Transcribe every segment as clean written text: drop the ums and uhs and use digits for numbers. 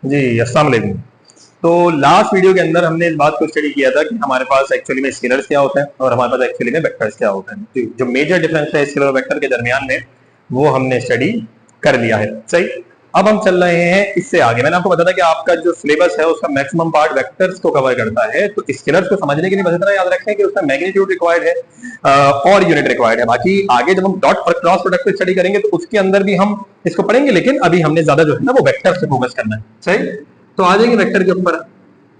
जी अस्सलाम वालेकुम। तो लास्ट वीडियो के अंदर हमने इस बात को स्टडी किया था कि हमारे पास एक्चुअली में स्केलर्स क्या होता है और हमारे पास एक्चुअली में वेक्टर्स क्या होता है। तो जो मेजर डिफरेंस है स्केलर और वेक्टर के दरमियान में वो हमने स्टडी कर लिया है। सही, अब हम चल रहे हैं इससे आगे। मैंने आपको बताया था कि आपका जो सिलेबस है उसका मैक्सिमम पार्ट वेक्टर्स को कवर करता है। तो स्केलर्स को समझने के लिए बस इतना याद रखें कि उसका मैग्नीट्यूड रिक्वायर्ड है और यूनिट रिक्वायर्ड है। बाकी आगे जब हम डॉट और क्रॉस प्रोडक्ट को स्टडी करेंगे तो उसके अंदर भी हम इसको पढ़ेंगे, लेकिन अभी हमने ज्यादा जो है ना वो वेक्टर से फोकस करना है। सही, तो आ जाएंगे वेक्टर के ऊपर।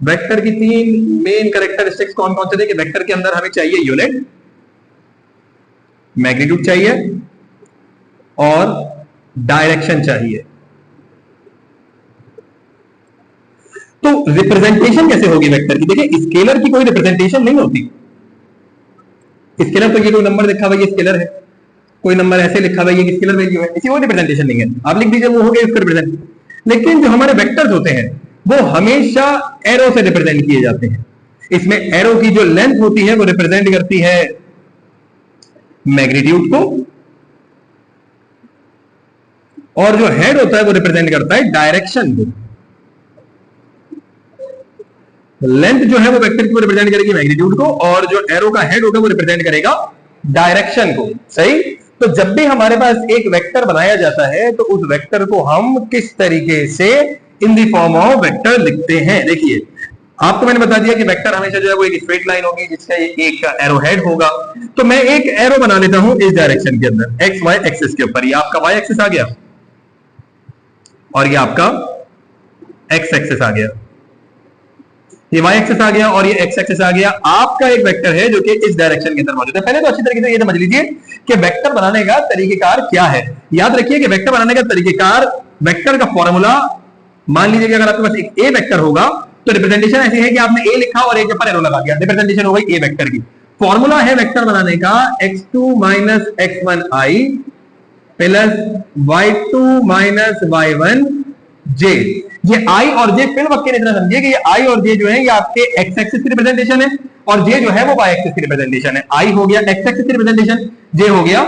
वेक्टर की तीन मेन कैरेक्टरिस्टिक्स कौन कौन से थे कि वेक्टर के अंदर हमें चाहिए यूनिट, मैग्नीट्यूड चाहिए और डायरेक्शन चाहिए। तो रिप्रेजेंटेशन कैसे होगी वेक्टर की? देखिए स्केलर की कोई रिप्रेजेंटेशन नहीं होती। स्केलर तो ये कोई नंबर लिखा हुआ ये स्केलर है, कोई नंबर ऐसे लिखा हुआ ये स्केलर वैल्यू है, इसी कोई रिप्रेजेंटेशन नहीं है। आप लिख दीजिए वो हो गया इसका रिप्रेजेंट। लेकिन जो हमारे वेक्टर्स होते हैं वो हमेशा एरो से रिप्रेजेंट किए जाते हैं। इसमें एरो की जो लेंथ होती है वो रिप्रेजेंट करती है मैग्नीट्यूड को, और जो हेड होता है वो रिप्रेजेंट करता है डायरेक्शन को। लेंथ जो है वो वेक्टर की रिप्रेजेंट करेगी मैग्नीट्यूड को, और जो एरो का हेड होगा वो रिप्रेजेंट करेगा डायरेक्शन को। सही, तो जब भी हमारे पास एक वेक्टर बनाया जाता है तो उस वेक्टर को हम किस तरीके से इन दी फॉर्म ऑफ वेक्टर लिखते हैं। देखिए आपको मैंने बता दिया कि वेक्टर हमेशा जो है वो एक स्ट्रेट लाइन होगी जिसका एक एरो हेड होगा। तो मैं एक एरो बना लेता हूं इस डायरेक्शन के अंदर एक्स वाई एक्सिस के ऊपर। ये आपका वाई एक्सिस आ गया और ये आपका एक्स एक्सिस आ गया, ये वाई एक्सिस आ गया और ये एक्स एक्सिस आ गया। आपका एक वेक्टर है जो कि इस डायरेक्शन के अंदर मौजूद है। पहले तो अच्छी तरीके से ये समझ लीजिए कि वेक्टर बनाने का तरीकेकार क्या है। याद रखिए कि वेक्टर बनाने का तरीकेकार, वेक्टर का फॉर्मूला, मान लीजिए कि अगर आपके पास एक ए वेक्टर होगा तो रिप्रेजेंटेशन ऐसी है कि आपने ए लिखा और ए के ऊपर एरो लगा दिया, रिप्रेजेंटेशन हो गई ए वेक्टर की। फॉर्मूला है वेक्टर बनाने का x2 minus x1 i plus y2 minus y1 j। ये i और j फिर वक्त इतना समझिए कि ये i और j जो है ये आपके x एक्सिस की रिप्रेजेंटेशन है और j जो है वो y एक्सिस की रिप्रेजेंटेशन है। i हो गया x एक्सिस की रिप्रेजेंटेशन, j हो गया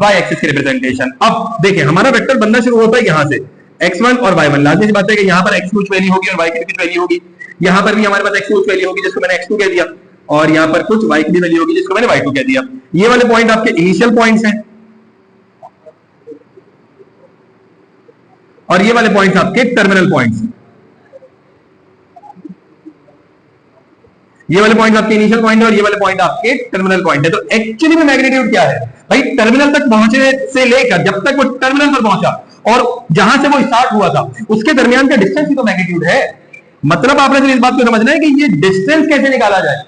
y एक्सिस की रिप्रेजेंटेशन। अब देखिए हमारा वेक्टर बनना शुरू होता है यहां से x1 और y1। लाजमी सी बात है कि यहां पर x की कुछ वैल्यू होगी और y की कुछ वैल्यू होगी। यहां पर भी हमारे पास x की कुछ वैल्यू होगी जिसको मैंने x2 कह दिया, और यहां पर कुछ y की भी वैल्यू होगी जिसको मैंने y2 कह दिया। ये वाले पॉइंट आपके इनिशियल पॉइंट्स हैं और ये वाले पॉइंट्स आपके टर्मिनल पॉइंट्स हैं। ये वाले पॉइंट आपके इनिशियल पॉइंट है और ये वाले पॉइंट आपके टर्मिनल पॉइंट है। तो एक्चुअली में मैग्नीट्यूड क्या है भाई? टर्मिनल तक पहुंचने से लेकर जब तक वो टर्मिनल पर पहुंचा और जहां से वो स्टार्ट हुआ था उसके दरमियान का डिस्टेंस ही तो मैग्नीट्यूड है। मतलब आपने सिर्फ इस बात को समझना है कि ये डिस्टेंस कैसे निकाला जाए।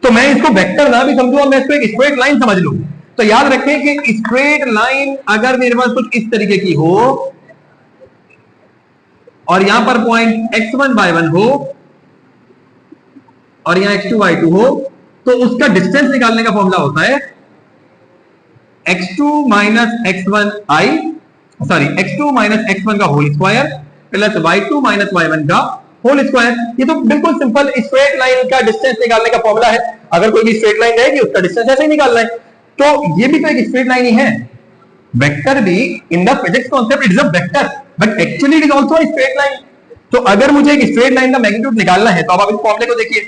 तो मैं इसको वेक्टर ना भी समझूं और मैं इसको एक स्ट्रेट लाइन समझ लूं, तो याद रखें कि स्ट्रेट लाइन अगर मेरे पास कुछ इस तरीके की हो और यहां पर पॉइंट x1 y1 हो और यहां x2 y2 हो, तो उसका डिस्टेंस निकालने का फॉर्मूला होता है x2 minus x1 i, sorry x2 minus x1 का whole square plus y2 minus y1 का होल स्क्वायर। ये तो बिल्कुल सिंपल स्ट्रेट लाइन का डिस्टेंस निकालने का फॉर्मूला है। अगर कोई भी स्ट्रेट लाइन रहेगी उसका डिस्टेंस ऐसे ही निकालना है। तो ये भी तो एक स्ट्रेट लाइन ही है। वेक्टर भी in the physics concept it is a vector but actually it is also a straight line. तो अगर मुझे एक स्ट्रेट लाइन का मैग्नीट्यूड निकालना है तो अब आप इस फॉर्मूले को देखिए,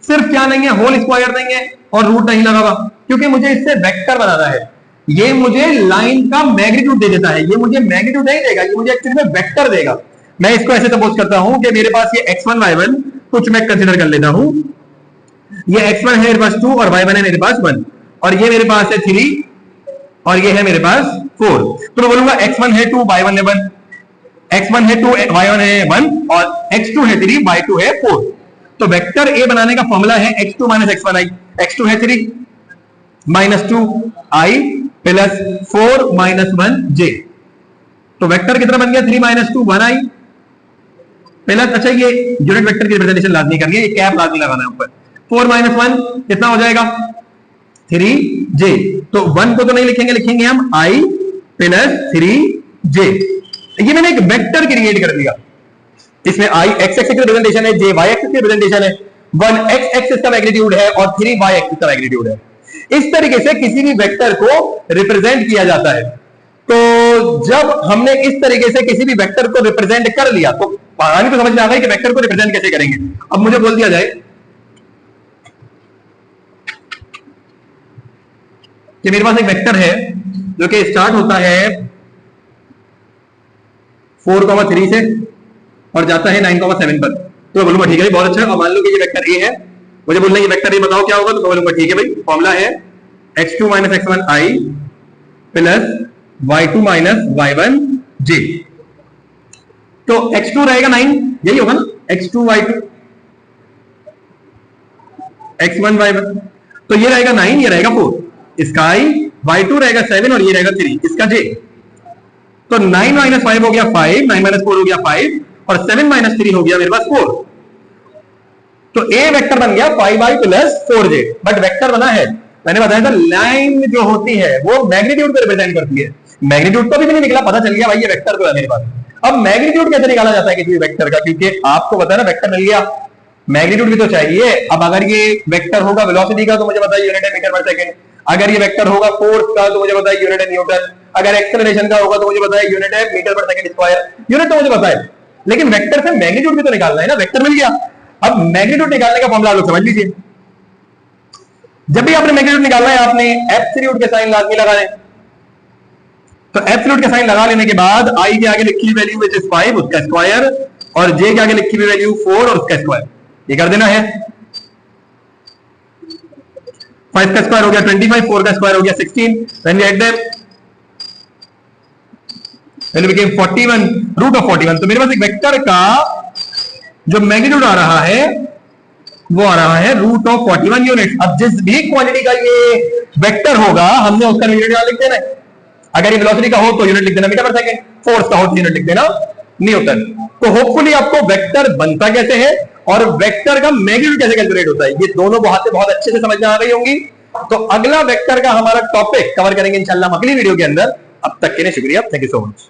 सिर्फ क्या नहीं है होल स्क्वायर नहीं है और रूट नहीं लगा हुआ, क्योंकि मुझे इससे वेक्टर बनाना है। ये मुझे लाइन का मैग्नीट्यूड दे देता है, ये मुझे मैग्नीट्यूड नहीं देगा, ये मुझे एक्चुअली में वेक्टर देगा। मैं इसको ऐसे सपोज करता हूं कि मेरे पास ये x1 y1 कुछ मैं कंसीडर कर लेता हूं। ये x1 है मेरे पास 2 और y1 है मेरे पास 1 और ये मेरे पास है 3 और ये है मेरे पास 4। तो मैं बोलूंगा x1 है 2 y1 है 1, x1 है 2 y1 है 1 और x2 है 3 y2 है 4। तो वेक्टर ए बनाने का फॉर्मूला है x2 minus x1 i, x2 है 3 minus 2 i plus 4 minus 1 j। तो वेक्टर कितना बन गया 3 माइनस 2 1 i प्लस, अच्छा ये यूनिट वेक्टर की रिप्रेजेंटेशन लाजमी करनी है, ये कैप लाजमी लगाना है ऊपर। 4 माइनस 1 कितना हो जाएगा 3j। तो 1 को तो नहीं लिखेंगे, लिखेंगे हम i प्लस 3j। ये मैंने एक वेक्टर क्रिएट कर दिया। इसमें i x एक्सिस की रिप्रेजेंटेशन है, j y एक्सिस की रिप्रेजेंटेशन है, 1 x एक्सिस का मैग्नीट्यूड है और 3 y एक्सिस का मैग्नीट्यूड है। इस तरीके से किसी भी वेक्टर को रिप्रेजेंट किया जाता है। तो जब हमने इस तरीके से किसी भी वेक्टर को रिप्रेजेंट कर लिया तो कहानी तो समझ में आ गई कि वेक्टर को रिप्रेजेंट कैसे करेंगे। अब मुझे बोल दिया जाए कि मेरे पास एक वेक्टर है जो कि स्टार्ट होता है 4,3 से और जाता है 9,7 पर, तो मैं बोलूंगा ठीक है बहुत अच्छा। और मान लो कि ये वेक्टर ए है, मुझे बोलना ये वेक्टर ए बताओ क्या होगा, तो मैं बोलूंगा ठीक है भाई, फॉर्मूला है x2 - x1 i plus y2 - y1 j। तो x2 रहेगा 9, यही होगा ना, x2 y2 x1 y1, तो ये रहेगा 9, ये रहेगा 4, इसका i, y2 रहेगा 7 और ये रहेगा 3, इसका j। तो 9 - 5 हो गया 5, 9 - 4 हो गया 5 और 7 - 3 हो गया मेरे पास 4। तो a वेक्टर बन गया 5i plus 4j, but vector बना है, मैंने बताया था लाइन जो होती है वो मैग्नीट्यूड को रिप्रेजेंट करती है। मैग्नीट्यूड तो भी नहीं निकला, पता चल गया भाई ये वेक्टर तो है मेरे पास। अब मैग्नीट्यूड कैसे निकाला जाता है किसी वेक्टर का, क्योंकि आपको पता है ना वेक्टर मिल गया, मैग्नीट्यूड भी तो चाहिए। अब अगर ये वेक्टर होगा वेलोसिटी का तो मुझे बताइए यूनिट है मीटर पर सेकंड, अगर ये वेक्टर होगा फोर्स का तो मुझे बताइए यूनिट है न्यूटन, अगर एक्सेलरेशन का होगा तो मुझे बताइए यूनिट है मीटर पर सेकंड स्क्वायर। यूनिट तो मुझे पता है, लेकिन वेक्टर से मैग्नीट्यूड भी तो निकालना है ना, वेक्टर मिल गया। अब मैग्नीट्यूड निकालने का फॉर्मूला लोग समझ लीजिए, जब भी आपने मैग्नीट्यूड निकालना है आपने एब्सोल्यूट के साइन लाजमी लगाने। तो एब्सोल्यूट के साइन लगा लेने के बाद आई के आगे लिखी हुई वैल्यू विच इज 5 उसका स्क्वायर और जे के आगे लिखी हुई वैल्यू 4 और उसका स्क्वायर, ये कर देना है। 5 का स्क्वायर हो गया 25, 4 का स्क्वायर हो गया 16, when we add them when became 41 root of 41। तो मेरे पास एक वेक्टर का जो मैग्नीट्यूड आ रहा है वो आ रहा है रूट ऑफ 41 यूनिट। अब जिस भी क्वांटिटी का ये वेक्टर होगा हमने उसका यूनिट यहां लिख देना है। अगर ये वेलोसिटी का हो तो यूनिट लिख देना मीटर पर सेकंड, फोर्स का हो तो यूनिट लिख देना न्यूटन। तो होपफुली आपको वेक्टर बनता कैसे है और वेक्टर का मैग्नीट्यूड कैसे कैलकुलेट होता है ये दोनों बातें बहुत अच्छे से समझ में आ गई होंगी। तो अगला वेक्टर का हमारा टॉपिक कवर करेंगे इंशाल्लाह अगली वीडियो के अंदर। अब तक के लिए शुक्रिया, थैंक यू सो मच।